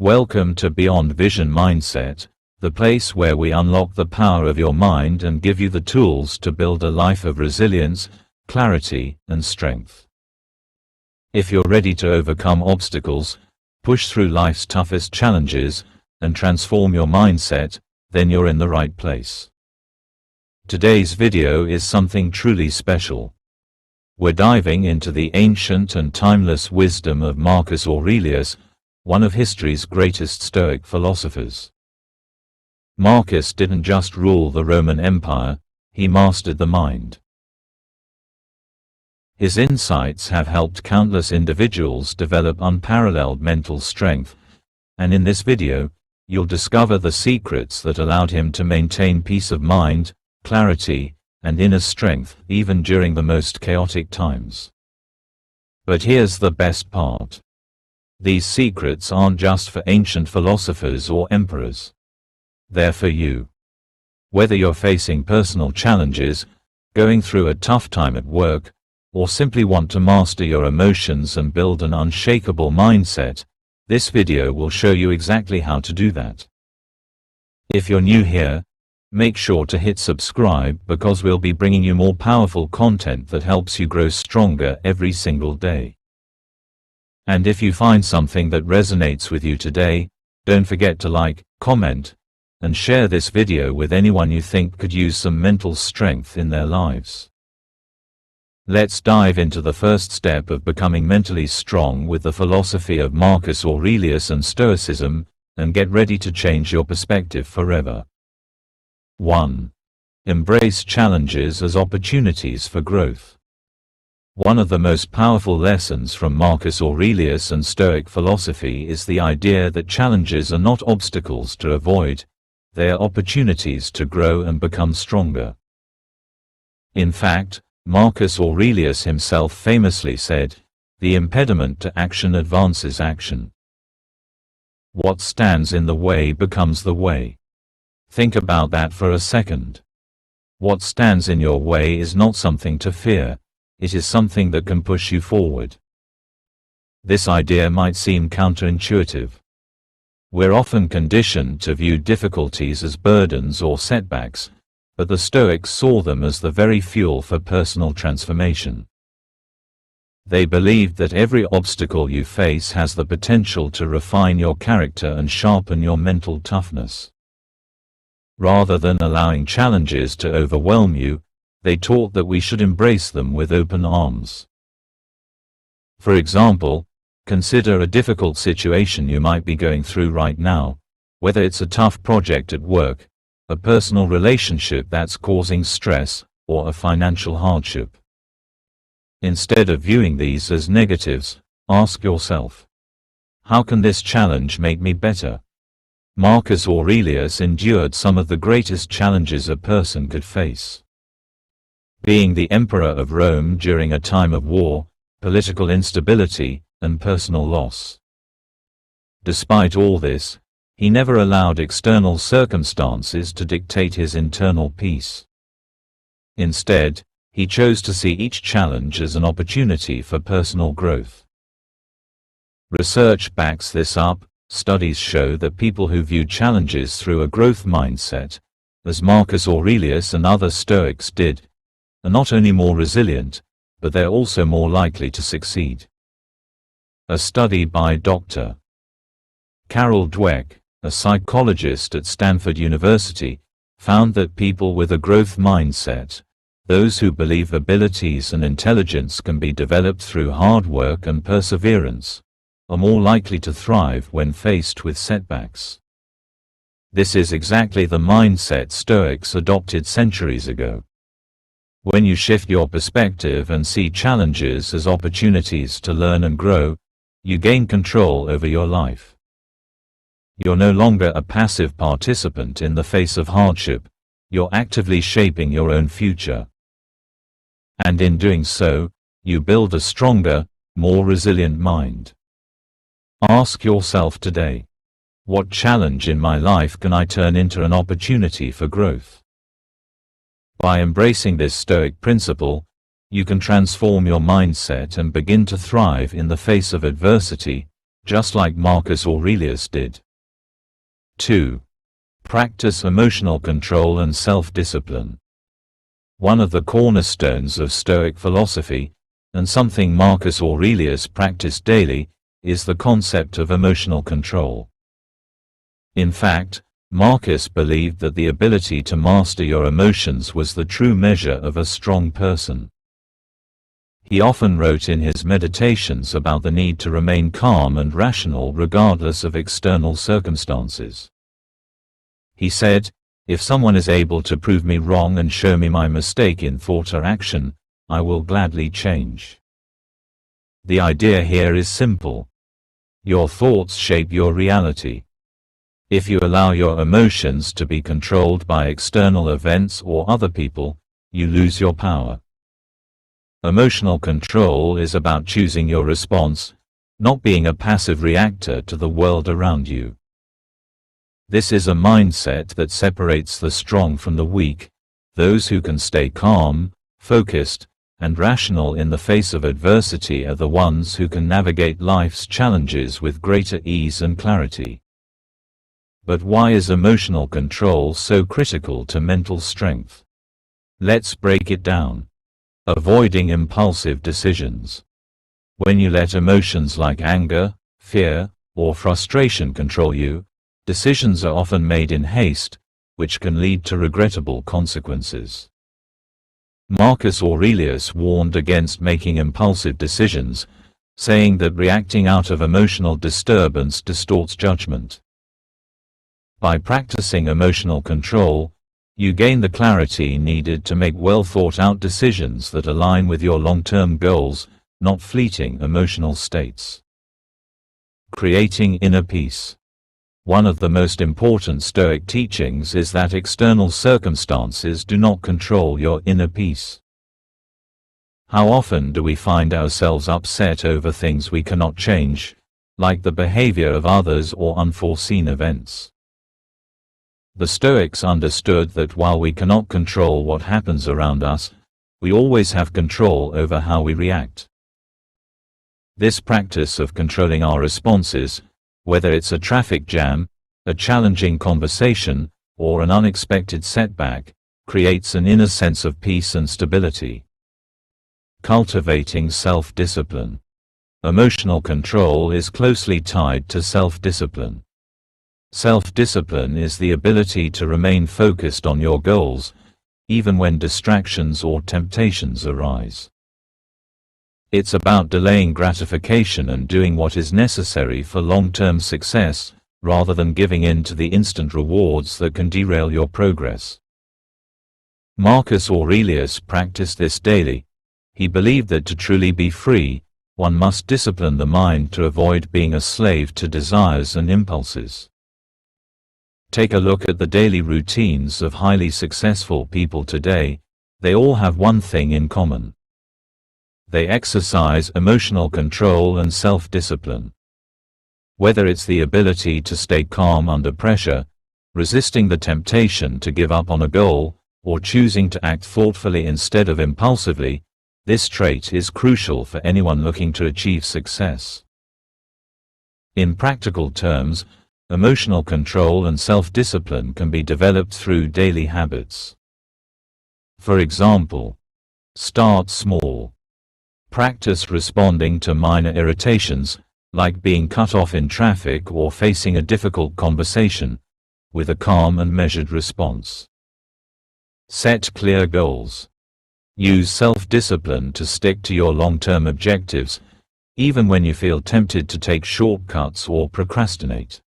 Welcome to Beyond Vision Mindset, the place where we unlock the power of your mind and give you the tools to build a life of resilience, clarity, and strength. If you're ready to overcome obstacles, push through life's toughest challenges, and transform your mindset, then you're in the right place. Today's video is something truly special. We're diving into the ancient and timeless wisdom of Marcus Aurelius, one of history's greatest Stoic philosophers. Marcus didn't just rule the Roman Empire, he mastered the mind. His insights have helped countless individuals develop unparalleled mental strength, and in this video, you'll discover the secrets that allowed him to maintain peace of mind, clarity, and inner strength even during the most chaotic times. But here's the best part. These secrets aren't just for ancient philosophers or emperors. They're for you. Whether you're facing personal challenges, going through a tough time at work, or simply want to master your emotions and build an unshakable mindset, this video will show you exactly how to do that. If you're new here, make sure to hit subscribe because we'll be bringing you more powerful content that helps you grow stronger every single day. And if you find something that resonates with you today, don't forget to like, comment, and share this video with anyone you think could use some mental strength in their lives. Let's dive into the first step of becoming mentally strong with the philosophy of Marcus Aurelius and Stoicism, and get ready to change your perspective forever. 1. Embrace challenges as opportunities for growth. One of the most powerful lessons from Marcus Aurelius and Stoic philosophy is the idea that challenges are not obstacles to avoid, they are opportunities to grow and become stronger. In fact, Marcus Aurelius himself famously said, "The impediment to action advances action. What stands in the way becomes the way." Think about that for a second. What stands in your way is not something to fear. It is something that can push you forward. This idea might seem counterintuitive. We're often conditioned to view difficulties as burdens or setbacks, but the Stoics saw them as the very fuel for personal transformation. They believed that every obstacle you face has the potential to refine your character and sharpen your mental toughness. Rather than allowing challenges to overwhelm you, they taught that we should embrace them with open arms. For example, consider a difficult situation you might be going through right now, whether it's a tough project at work, a personal relationship that's causing stress, or a financial hardship. Instead of viewing these as negatives, ask yourself, how can this challenge make me better? Marcus Aurelius endured some of the greatest challenges a person could face. Being the emperor of Rome during a time of war, political instability, and personal loss. Despite all this, he never allowed external circumstances to dictate his internal peace. Instead, he chose to see each challenge as an opportunity for personal growth. Research backs this up. Studies show that people who view challenges through a growth mindset, as Marcus Aurelius and other Stoics did, are not only more resilient, but they're also more likely to succeed. A study by Dr. Carol Dweck, a psychologist at Stanford University, found that people with a growth mindset, those who believe abilities and intelligence can be developed through hard work and perseverance, are more likely to thrive when faced with setbacks. This is exactly the mindset Stoics adopted centuries ago. When you shift your perspective and see challenges as opportunities to learn and grow, you gain control over your life. You're no longer a passive participant in the face of hardship, you're actively shaping your own future. And in doing so, you build a stronger, more resilient mind. Ask yourself today, what challenge in my life can I turn into an opportunity for growth? By embracing this Stoic principle, you can transform your mindset and begin to thrive in the face of adversity, just like Marcus Aurelius did. 2. Practice emotional control and self-discipline. One of the cornerstones of Stoic philosophy, and something Marcus Aurelius practiced daily, is the concept of emotional control. In fact, Marcus believed that the ability to master your emotions was the true measure of a strong person. He often wrote in his meditations about the need to remain calm and rational regardless of external circumstances. He said, "If someone is able to prove me wrong and show me my mistake in thought or action, I will gladly change." The idea here is simple. Your thoughts shape your reality. If you allow your emotions to be controlled by external events or other people, you lose your power. Emotional control is about choosing your response, not being a passive reactor to the world around you. This is a mindset that separates the strong from the weak, those who can stay calm, focused, and rational in the face of adversity are the ones who can navigate life's challenges with greater ease and clarity. But why is emotional control so critical to mental strength? Let's break it down. Avoiding impulsive decisions. When you let emotions like anger, fear, or frustration control you, decisions are often made in haste, which can lead to regrettable consequences. Marcus Aurelius warned against making impulsive decisions, saying that reacting out of emotional disturbance distorts judgment. By practicing emotional control, you gain the clarity needed to make well-thought-out decisions that align with your long-term goals, not fleeting emotional states. Creating inner peace. One of the most important Stoic teachings is that external circumstances do not control your inner peace. How often do we find ourselves upset over things we cannot change, like the behavior of others or unforeseen events? The Stoics understood that while we cannot control what happens around us, we always have control over how we react. This practice of controlling our responses, whether it's a traffic jam, a challenging conversation, or an unexpected setback, creates an inner sense of peace and stability. Cultivating self-discipline. Emotional control is closely tied to self-discipline. Self-discipline is the ability to remain focused on your goals, even when distractions or temptations arise. It's about delaying gratification and doing what is necessary for long-term success, rather than giving in to the instant rewards that can derail your progress. Marcus Aurelius practiced this daily. He believed that to truly be free, one must discipline the mind to avoid being a slave to desires and impulses. Take a look at the daily routines of highly successful people today. They all have one thing in common. They exercise emotional control and self-discipline. Whether it's the ability to stay calm under pressure, resisting the temptation to give up on a goal, or choosing to act thoughtfully instead of impulsively, this trait is crucial for anyone looking to achieve success. In practical terms, emotional control and self-discipline can be developed through daily habits. For example, start small. Practice responding to minor irritations, like being cut off in traffic or facing a difficult conversation, with a calm and measured response. Set clear goals. Use self-discipline to stick to your long-term objectives, even when you feel tempted to take shortcuts or procrastinate.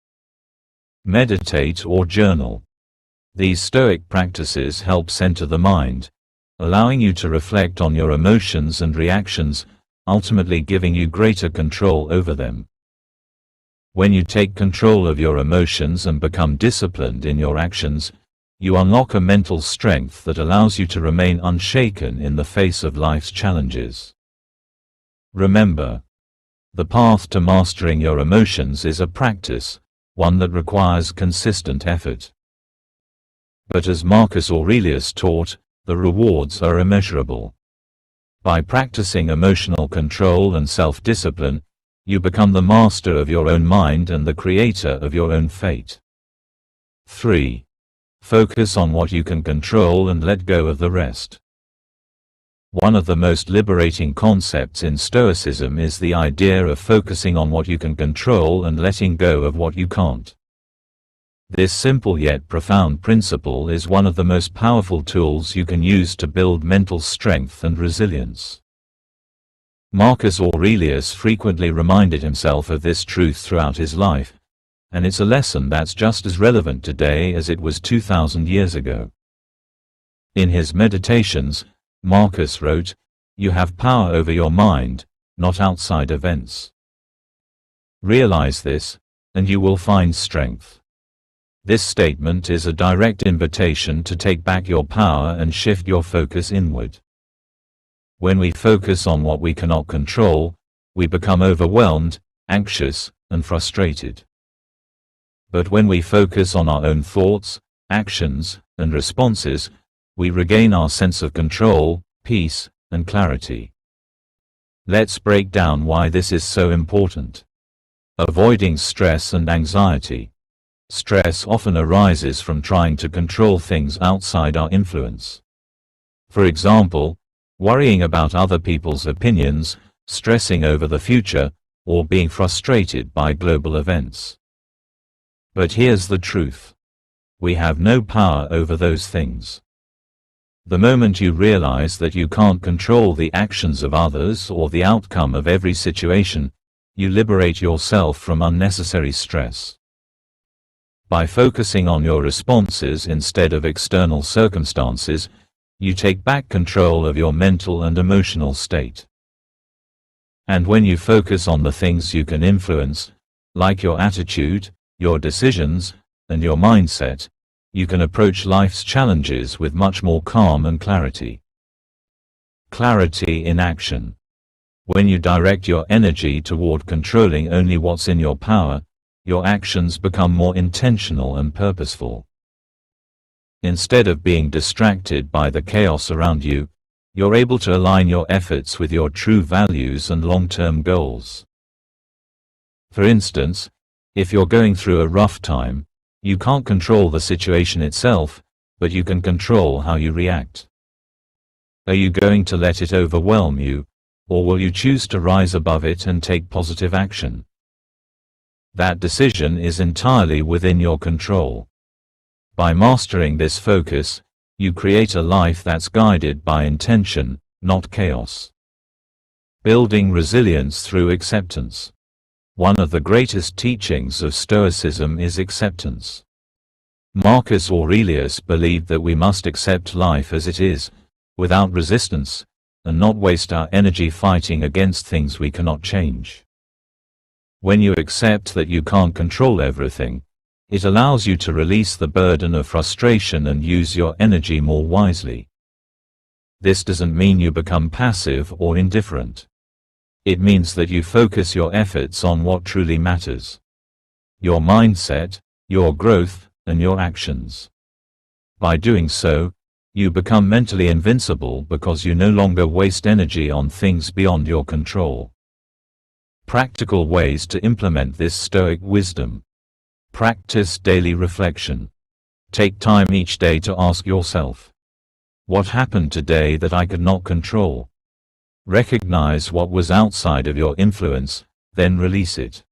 Meditate or journal. These Stoic practices help center the mind, allowing you to reflect on your emotions and reactions, ultimately giving you greater control over them. When you take control of your emotions and become disciplined in your actions, you unlock a mental strength that allows you to remain unshaken in the face of life's challenges. Remember, the path to mastering your emotions is a practice, one that requires consistent effort. But as Marcus Aurelius taught, the rewards are immeasurable. By practicing emotional control and self-discipline, You become the master of your own mind and the creator of your own fate. 3. Focus on what you can control and let go of the rest. One of the most liberating concepts in Stoicism is the idea of focusing on what you can control and letting go of what you can't. This simple yet profound principle is one of the most powerful tools you can use to build mental strength and resilience. Marcus Aurelius frequently reminded himself of this truth throughout his life, and it's a lesson that's just as relevant today as it was 2,000 years ago. In his Meditations, Marcus wrote, "You have power over your mind, not outside events. Realize this, and you will find strength." This statement is a direct invitation to take back your power and shift your focus inward. When we focus on what we cannot control, we become overwhelmed, anxious, and frustrated. But when we focus on our own thoughts, actions, and responses, we regain our sense of control, peace, and clarity. Let's break down why this is so important. Avoiding stress and anxiety. Stress often arises from trying to control things outside our influence. For example, worrying about other people's opinions, stressing over the future, or being frustrated by global events. But here's the truth. We have no power over those things. The moment you realize that you can't control the actions of others or the outcome of every situation, you liberate yourself from unnecessary stress. By focusing on your responses instead of external circumstances, you take back control of your mental and emotional state. And when you focus on the things you can influence, like your attitude, your decisions, and your mindset, you can approach life's challenges with much more calm and clarity. Clarity in action. When you direct your energy toward controlling only what's in your power, your actions become more intentional and purposeful. Instead of being distracted by the chaos around you, you're able to align your efforts with your true values and long-term goals. For instance, if you're going through a rough time, you can't control the situation itself, but you can control how you react. Are you going to let it overwhelm you, or will you choose to rise above it and take positive action? That decision is entirely within your control. By mastering this focus, you create a life that's guided by intention, not chaos. Building resilience through acceptance. One of the greatest teachings of Stoicism is acceptance. Marcus Aurelius believed that we must accept life as it is, without resistance, and not waste our energy fighting against things we cannot change. When you accept that you can't control everything, it allows you to release the burden of frustration and use your energy more wisely. This doesn't mean you become passive or indifferent. It means that you focus your efforts on what truly matters: your mindset, your growth, and your actions. By doing so, you become mentally invincible because you no longer waste energy on things beyond your control. Practical ways to implement this Stoic wisdom. Practice daily reflection. Take time each day to ask yourself, what happened today that I could not control? Recognize what was outside of your influence, then release it.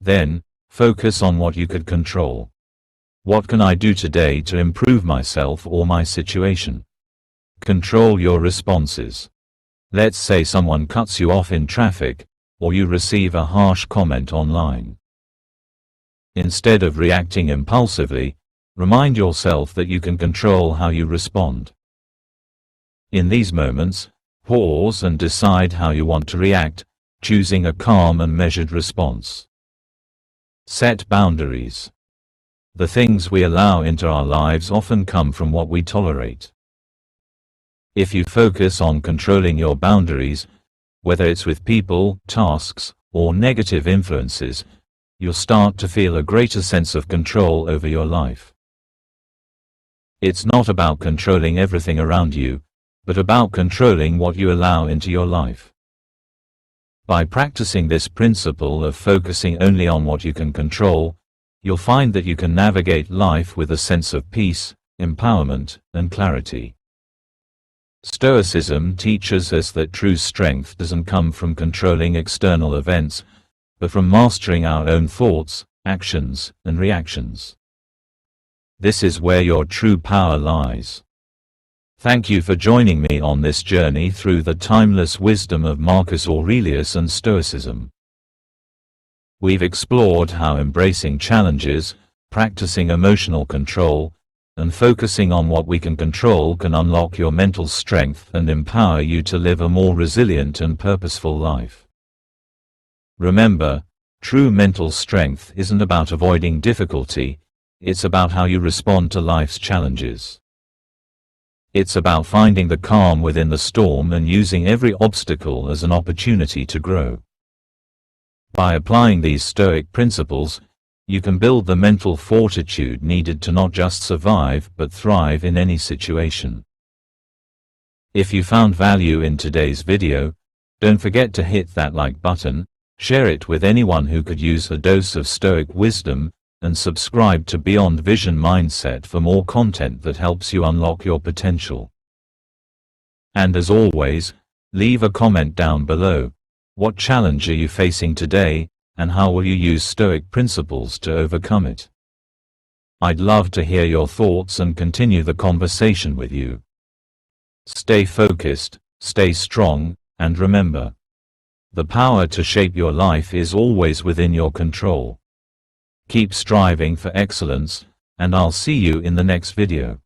Then, focus on what you could control. What can I do today to improve myself or my situation? Control your responses. Let's say someone cuts you off in traffic, or you receive a harsh comment online. Instead of reacting impulsively, remind yourself that you can control how you respond. In these moments, pause and decide how you want to react, choosing a calm and measured response. Set boundaries. The things we allow into our lives often come from what we tolerate. If you focus on controlling your boundaries, whether it's with people, tasks, or negative influences, you'll start to feel a greater sense of control over your life. It's not about controlling everything around you, but about controlling what you allow into your life. By practicing this principle of focusing only on what you can control, you'll find that you can navigate life with a sense of peace, empowerment, and clarity. Stoicism teaches us that true strength doesn't come from controlling external events, but from mastering our own thoughts, actions, and reactions. This is where your true power lies. Thank you for joining me on this journey through the timeless wisdom of Marcus Aurelius and Stoicism. We've explored how embracing challenges, practicing emotional control, and focusing on what we can control can unlock your mental strength and empower you to live a more resilient and purposeful life. Remember, true mental strength isn't about avoiding difficulty, it's about how you respond to life's challenges. It's about finding the calm within the storm and using every obstacle as an opportunity to grow. By applying these Stoic principles, you can build the mental fortitude needed to not just survive but thrive in any situation. If you found value in today's video, don't forget to hit that like button, share it with anyone who could use a dose of Stoic wisdom, and subscribe to Beyond Vision Mindset for more content that helps you unlock your potential. And as always, leave a comment down below. What challenge are you facing today, and how will you use Stoic principles to overcome it? I'd love to hear your thoughts and continue the conversation with you. Stay focused, stay strong, and remember, the power to shape your life is always within your control. Keep striving for excellence, and I'll see you in the next video.